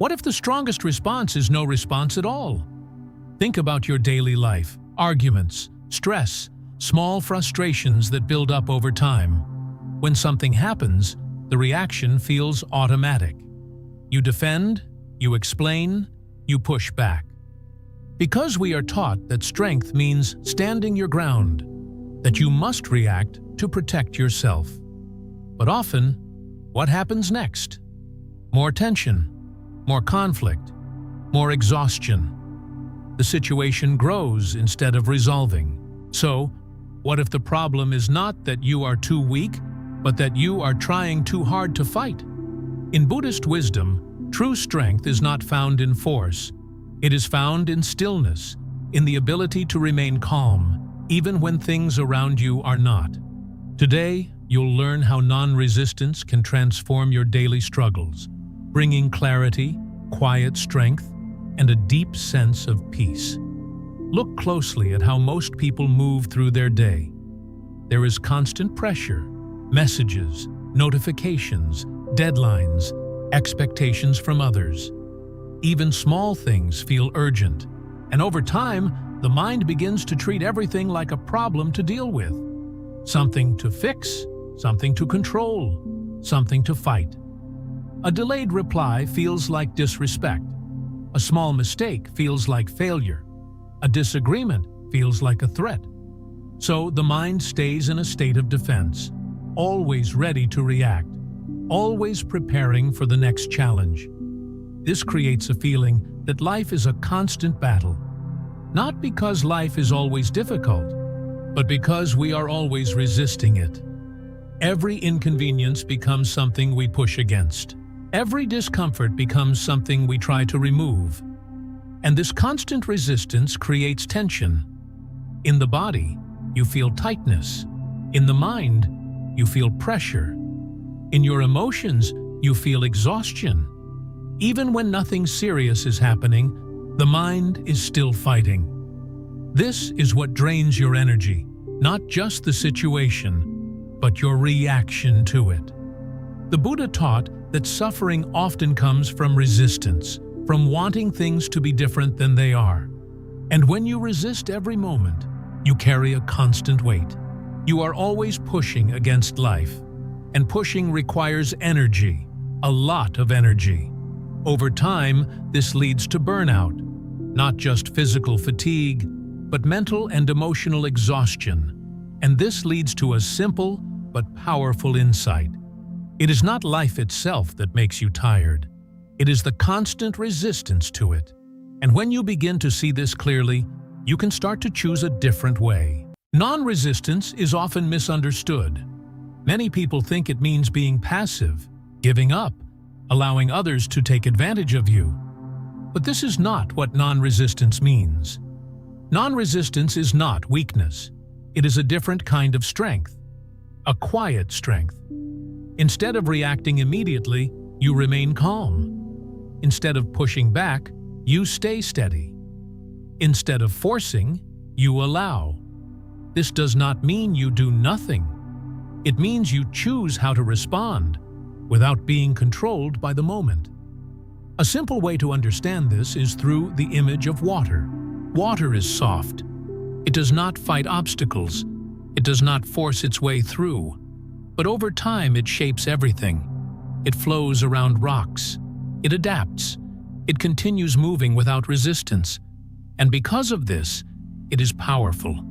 What if the strongest response is no response at all? Think about your daily life, arguments, stress, small frustrations that build up over time. When something happens, the reaction feels automatic. You defend, you explain, you push back. Because we are taught that strength means standing your ground, that you must react to protect yourself. But often, what happens next? More tension, more conflict, more exhaustion. The situation grows instead of resolving. So, what if the problem is not that you are too weak, but that you are trying too hard to fight? In Buddhist wisdom, true strength is not found in force. It is found in stillness, in the ability to remain calm, even when things around you are not. Today, you'll learn how non-resistance can transform your daily struggles, bringing clarity, quiet strength, and a deep sense of peace. Look closely at how most people move through their day. There is constant pressure, messages, notifications, deadlines, expectations from others. Even small things feel urgent, and over time, the mind begins to treat everything like a problem to deal with. Something to fix, something to control, something to fight. A delayed reply feels like disrespect. A small mistake feels like failure. A disagreement feels like a threat. So the mind stays in a state of defense, always ready to react, always preparing for the next challenge. This creates a feeling that life is a constant battle, not because life is always difficult, but because we are always resisting it. Every inconvenience becomes something we push against. Every discomfort becomes something we try to remove. And this constant resistance creates tension. In the body, you feel tightness. In the mind, you feel pressure. In your emotions, you feel exhaustion. Even when nothing serious is happening, the mind is still fighting. This is what drains your energy, not just the situation, but your reaction to it. The Buddha taught that suffering often comes from resistance, from wanting things to be different than they are. And when you resist every moment, you carry a constant weight. You are always pushing against life, and pushing requires energy, a lot of energy. Over time, this leads to burnout, not just physical fatigue, but mental and emotional exhaustion. And this leads to a simple but powerful insight. It is not life itself that makes you tired. It is the constant resistance to it. And when you begin to see this clearly, you can start to choose a different way. Non-resistance is often misunderstood. Many people think it means being passive, giving up, allowing others to take advantage of you. But this is not what non-resistance means. Non-resistance is not weakness. It is a different kind of strength, a quiet strength. Instead of reacting immediately, you remain calm. Instead of pushing back, you stay steady. Instead of forcing, you allow. This does not mean you do nothing. It means you choose how to respond without being controlled by the moment. A simple way to understand this is through the image of water. Water is soft. It does not fight obstacles. It does not force its way through. But over time, it shapes everything. It flows around rocks. It adapts. It continues moving without resistance. And because of this, it is powerful.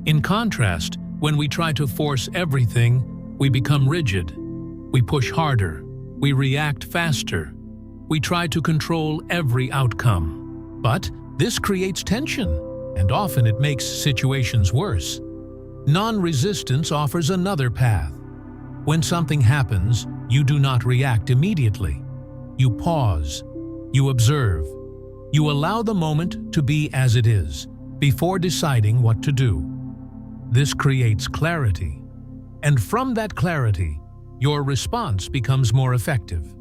In contrast, when we try to force everything, we become rigid. We push harder. We react faster. We try to control every outcome. But this creates tension, and often it makes situations worse. Non-resistance offers another path. When something happens, you do not react immediately. You pause. You observe. You allow the moment to be as it is, before deciding what to do. This creates clarity. And from that clarity, your response becomes more effective,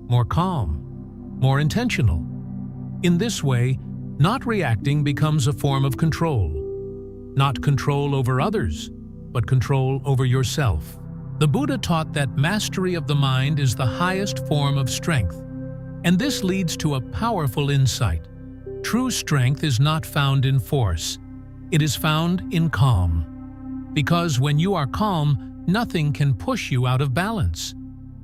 more calm, more intentional. In this way, not reacting becomes a form of control. Not control over others, but control over yourself. The Buddha taught that mastery of the mind is the highest form of strength. And this leads to a powerful insight. True strength is not found in force. It is found in calm. Because when you are calm, nothing can push you out of balance.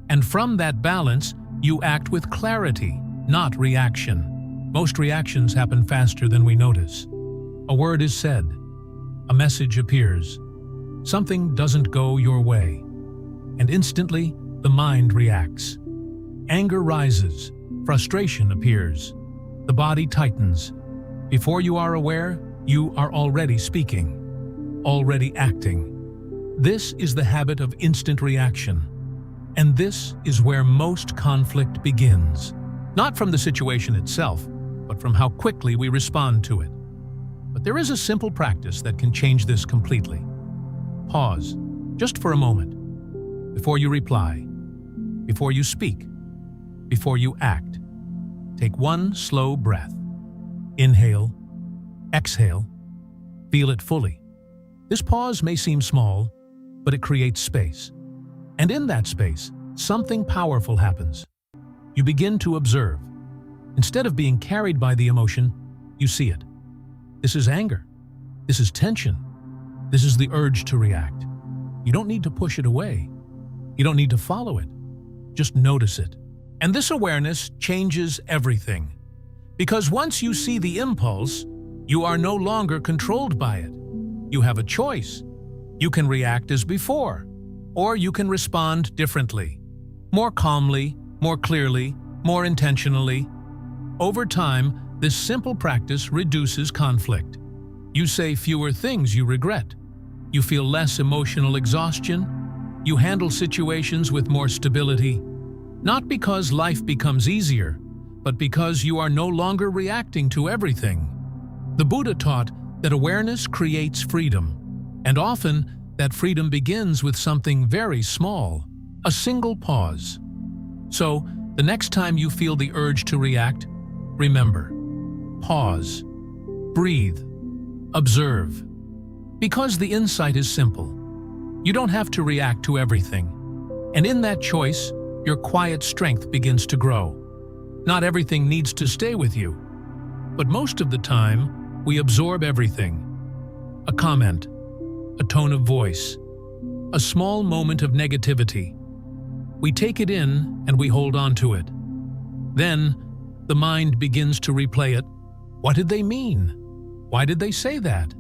And from that balance, you act with clarity, not reaction. Most reactions happen faster than we notice. A word is said. A message appears. Something doesn't go your way. And instantly, the mind reacts. Anger rises. Frustration appears. The body tightens. Before you are aware, you are already speaking, already acting. This is the habit of instant reaction. And this is where most conflict begins. Not from the situation itself, but from how quickly we respond to it. But there is a simple practice that can change this completely. Pause, just for a moment, before you reply, before you speak, before you act. Take one slow breath. Inhale, exhale, feel it fully. This pause may seem small, but it creates space. And in that space, something powerful happens. You begin to observe. Instead of being carried by the emotion, you see it. This is anger. This is tension. This is the urge to react. You don't need to push it away. You don't need to follow it. Just notice it. And this awareness changes everything. Because once you see the impulse, you are no longer controlled by it. You have a choice. You can react as before, or you can respond differently. More calmly, more clearly, more intentionally. Over time, this simple practice reduces conflict. You say fewer things you regret. You feel less emotional exhaustion. You handle situations with more stability. Not because life becomes easier, but because you are no longer reacting to everything. The Buddha taught that awareness creates freedom, and often that freedom begins with something very small, a single pause. So, the next time you feel the urge to react, remember, pause, breathe, observe. Because the insight is simple. You don't have to react to everything. And in that choice, your quiet strength begins to grow. Not everything needs to stay with you. But most of the time, we absorb everything. A comment, a tone of voice, a small moment of negativity. We take it in and we hold on to it. Then, the mind begins to replay it. What did they mean? Why did they say that?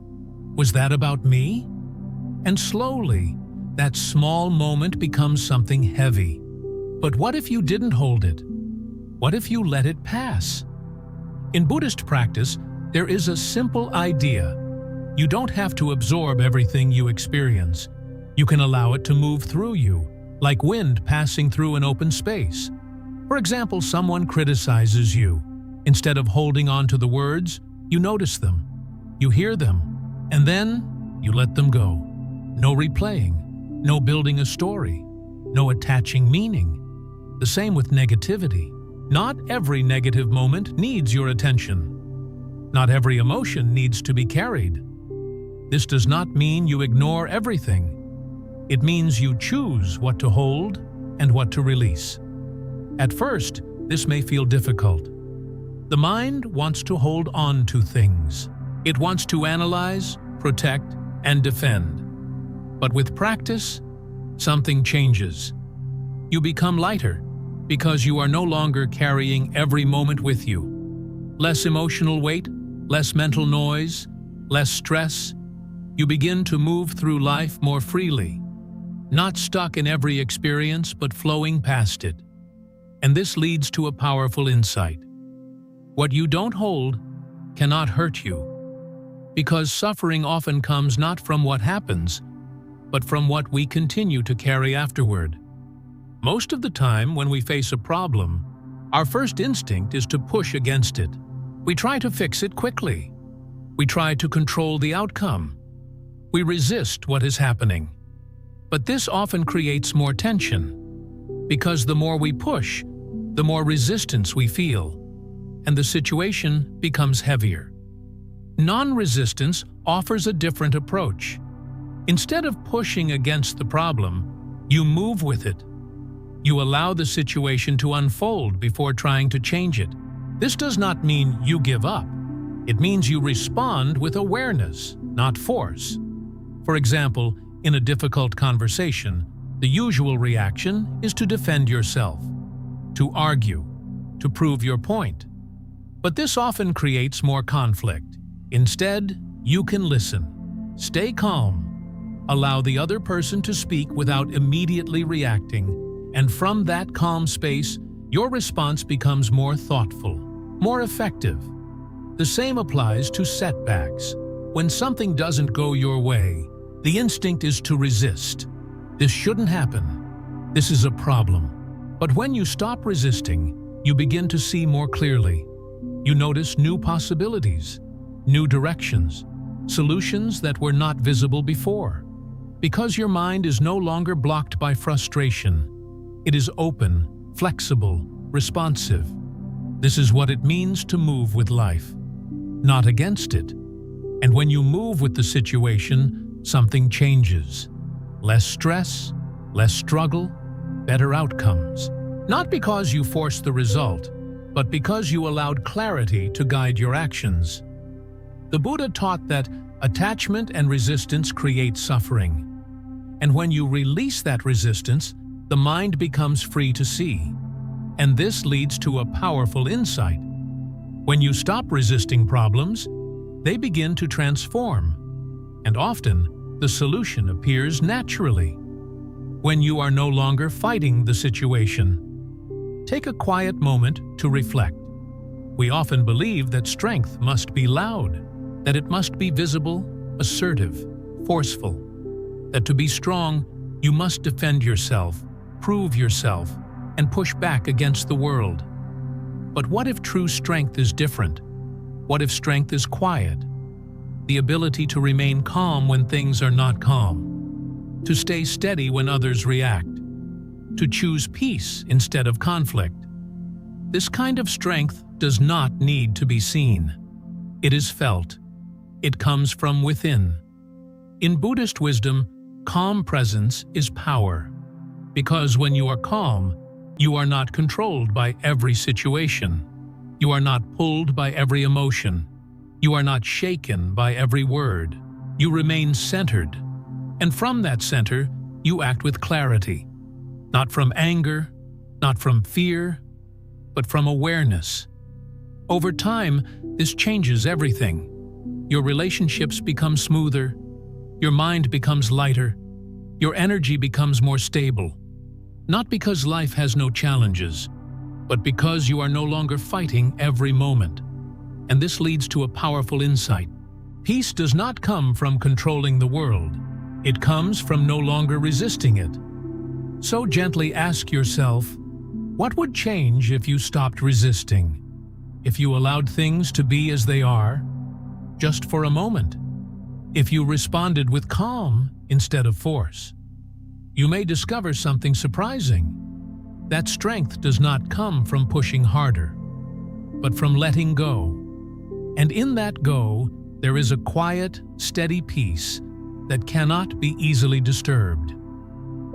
Was that about me? And slowly, that small moment becomes something heavy. But what if you didn't hold it? What if you let it pass? In Buddhist practice, there is a simple idea. You don't have to absorb everything you experience. You can allow it to move through you, like wind passing through an open space. For example, someone criticizes you. Instead of holding on to the words, you notice them. You hear them, and then you let them go. No replaying, no building a story, no attaching meaning. The same with negativity. Not every negative moment needs your attention. Not every emotion needs to be carried. This does not mean you ignore everything. It means you choose what to hold and what to release. At first, this may feel difficult. The mind wants to hold on to things. It wants to analyze, protect, and defend. But with practice, something changes. You become lighter because you are no longer carrying every moment with you. Less emotional weight, less mental noise, less stress. You begin to move through life more freely, not stuck in every experience but flowing past it. And this leads to a powerful insight. What you don't hold cannot hurt you, because suffering often comes not from what happens, but from what we continue to carry afterward. Most of the time, when we face a problem, our first instinct is to push against it. We try to fix it quickly. We try to control the outcome. We resist what is happening. But this often creates more tension, because the more we push, the more resistance we feel, and the situation becomes heavier. Non-resistance offers a different approach. Instead of pushing against the problem, you move with it. You allow the situation to unfold before trying to change it. This does not mean you give up. It means you respond with awareness, not force. For example, in a difficult conversation, the usual reaction is to defend yourself, to argue, to prove your point. But this often creates more conflict. Instead, you can listen, stay calm, allow the other person to speak without immediately reacting, and from that calm space, your response becomes more thoughtful, more effective. The same applies to setbacks. When something doesn't go your way, the instinct is to resist. This shouldn't happen. This is a problem. But when you stop resisting, you begin to see more clearly. You notice new possibilities, new directions, solutions that were not visible before. Because your mind is no longer blocked by frustration, it is open, flexible, responsive. This is what it means to move with life, not against it. And when you move with the situation, something changes. Less stress, less struggle, better outcomes. Not because you forced the result, but because you allowed clarity to guide your actions. The Buddha taught that attachment and resistance create suffering. And when you release that resistance, the mind becomes free to see. And this leads to a powerful insight. When you stop resisting problems, they begin to transform. And often, the solution appears naturally. When you are no longer fighting the situation, take a quiet moment to reflect. We often believe that strength must be loud, that it must be visible, assertive, forceful, that to be strong, you must defend yourself, prove yourself, and push back against the world. But what if true strength is different? What if strength is quiet? The ability to remain calm when things are not calm, to stay steady when others react, to choose peace instead of conflict. This kind of strength does not need to be seen. It is felt. It comes from within. In Buddhist wisdom, calm presence is power. Because when you are calm, you are not controlled by every situation. You are not pulled by every emotion. You are not shaken by every word. You remain centered. And from that center, you act with clarity. Not from anger, not from fear, but from awareness. Over time, this changes everything. Your relationships become smoother. Your mind becomes lighter. Your energy becomes more stable. Not because life has no challenges, but because you are no longer fighting every moment. And this leads to a powerful insight. Peace does not come from controlling the world. It comes from no longer resisting it. So gently ask yourself, what would change if you stopped resisting? If you allowed things to be as they are, just for a moment? If you responded with calm instead of force? You may discover something surprising. That strength does not come from pushing harder, but from letting go. And in that go, there is a quiet, steady peace that cannot be easily disturbed.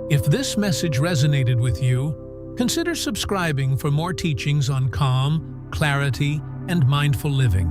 If this message resonated with you, consider subscribing for more teachings on calm, clarity, and mindful living.